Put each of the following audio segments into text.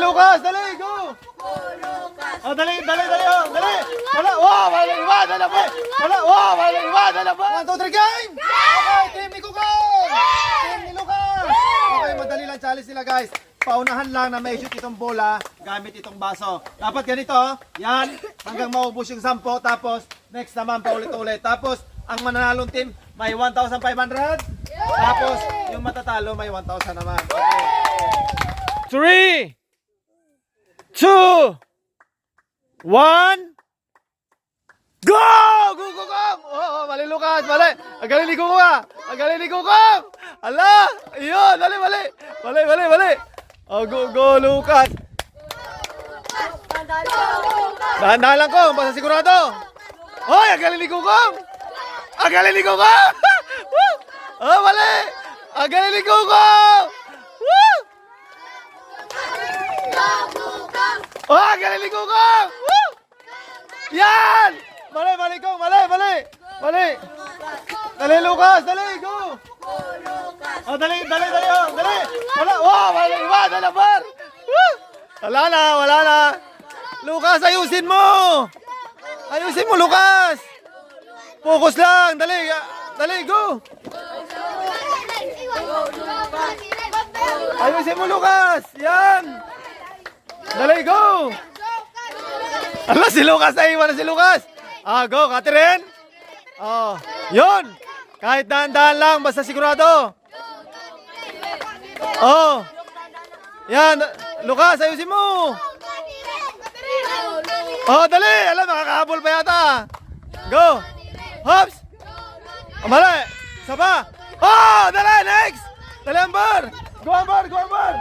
Lucas! Dali, go! Oh, dali, dali, dali, oh, dali! Wala, wow, wala iba, dala pa! Wala, wow, wala iba, dala pa! 1, 2, 3, game! Okay, team ni Kukong! Team ni Lucas! Okay, madali lang challenge nila, guys. Paunahan lang na may shoot itong bola gamit itong baso. Dapat ganito, yan, hanggang maubos yung 10, tapos next naman paulit-ulit. Tapos, ang mananalong team may 1,500. Tapos, yung matatalo may 1,000 naman. Okay. 3, 2, 1, go! Go, go, go! Oh, mali Lucas, mali. Ang galing ni Kuka. Ang galing ni Kuka. Ala, iyon, dali, mali. Mali, mali, mali. Oh, go, go, Lucas. Dahan-dahan lang ko, basta sigurado. Hoy, ang galing ni Kuka. Ang galing ni Kuka. Oh, mali. Ang galing ni Kuka. Woo! Oh, ang galing ni Kuka. Woo! Yan! Mali, mali ko, mali, mali. Mali. Dali, Lucas, dali, go. Oh, dali, dali, dali, oh, dali. Wala, oh, wala iba, dala par. Wala na, wala na. Lucas, ayusin mo. Ayusin mo, Lucas. Focus lang, dali, dali, go. Ayusin mo, Lucas. Yan. Dali, go. Ala, si Lucas, naiwan na si Lucas. Ah, go, Catherine. Oh, yun. Kahit dahan-dahan lang, basta sigurado. Oh. Yan, Lucas, ayusin mo. Oh, dali. Alam, makakahabol pa yata. Go. Hops. Oh, mali. Isa pa. Oh, dali, next. Dali, Amber. Go, Amber, go, Amber.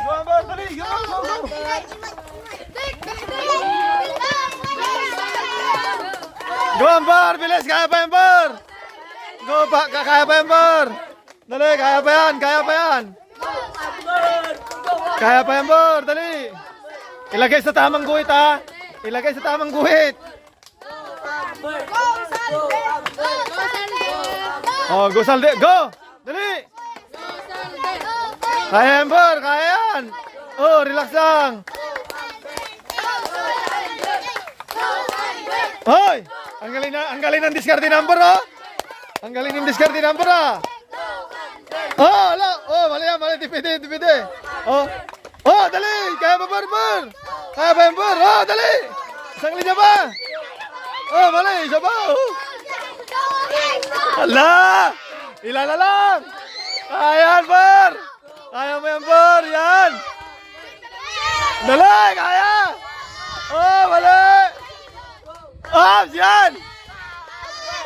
Go, Amber, dali. Go, go, go. Go, Amber, bilis. Kaya pa, Amber. Go, kaya pa, Amber. Dali, kaya pa yan, kaya pa yan. Kaya pa, Amber, dali. Ilagay sa tamang guhit, ha. Ilagay sa tamang guhit. Oh, go, Salde. Go. Dali. Kaya, Amber, kaya yan. Oh, relax lang. Hoy! Ang galing ng discard number, oh. Ang galing ng discard number, ah. Oh, ala. Oh, mali yan, mali. Dipide, dipide. Oh. Oh, dali. Kaya pa, Barber. Kaya pa, Barber. Oh, dali. Isang linya pa. Oh, mali. Isa pa. Oh. Ala. Ilan na lang. Kaya yan, Bar. Kaya mo yan, Bar. Yan. Dali. Kaya. Oh, mali. Ah, yan!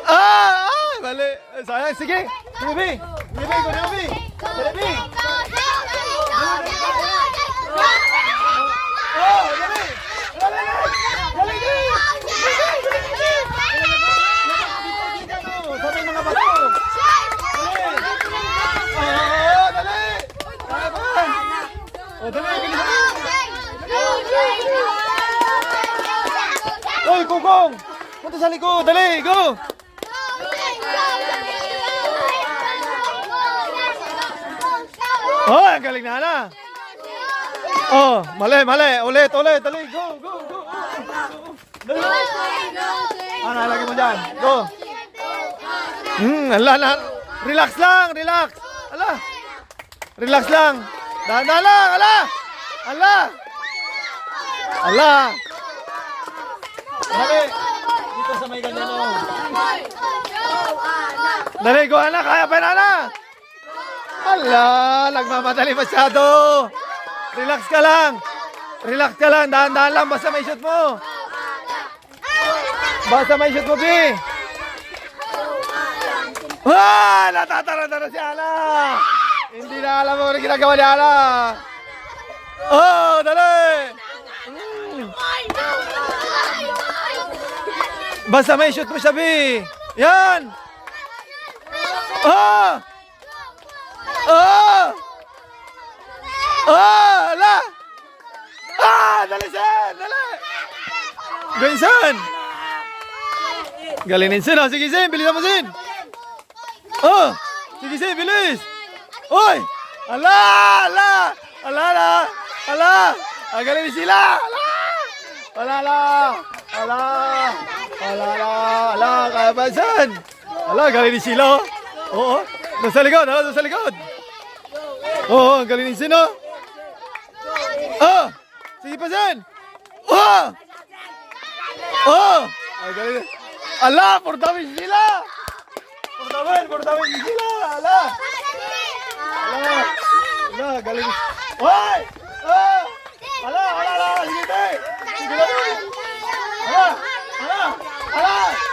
Ah! Ay, mali. Sayang, sige. Bibi. Bibi, ko na, Bibi. Bibi. Oh, dali. Dali, dali. Sabi mga bato. Oh, dali. Kaya pa. Oh, dali. Hoy, Kukong! Punta sa likod! Dali! Go! Oh, ang galing na na! Oh, mali, mali! Ulit, ulit! Dali! Go! Go! Go! Dali! Ano, lagi mo dyan? Go! Ala na! Relax lang! Relax! Ala! Relax lang! Dahan-dahan lang! Ala! Ala! Ala! Dali! Dito sa may ganyan, oh. Dali, go, anak! Kaya pa na, anak! Ala! Nagmamadali masyado! Relax ka lang! Relax ka lang! Dahan-dahan lang! Basta may shoot mo! Basta may shoot mo, Bi! Ah! Natataranta na si Ana! Hindi na alam mo kung ginagawa ni Ana! Oh! Dali! Basta may shoot mo siya, Bi. Yan. Ah! Ah! Ah! Ala! Ah! Dali, Sen! Dali! Galing, Sen! Galinin, Sen. Oh, sige, Sen. Bilisan mo, Sen. Oh! Sige, Sen. Bilis! Oy! Ala! Ala! Ala! Ala! Ala! Ang galing ni sila! Wala la! Wala! Wala la! Wala! Kaya ba saan? Wala, galing ni sila. Oo. Nasa likod, ha? Nasa likod. Oo, ang galing ni sino? Oh! Sige pa saan? Oh! Oh! Ang galing. Ala! Portamin sila! Portamin sila! Ala! Ala! Ala! Galing. Hoy! Oh! Ala! Ala! Ala! Sige, te! Sige, te! Ala! Ala! Ala!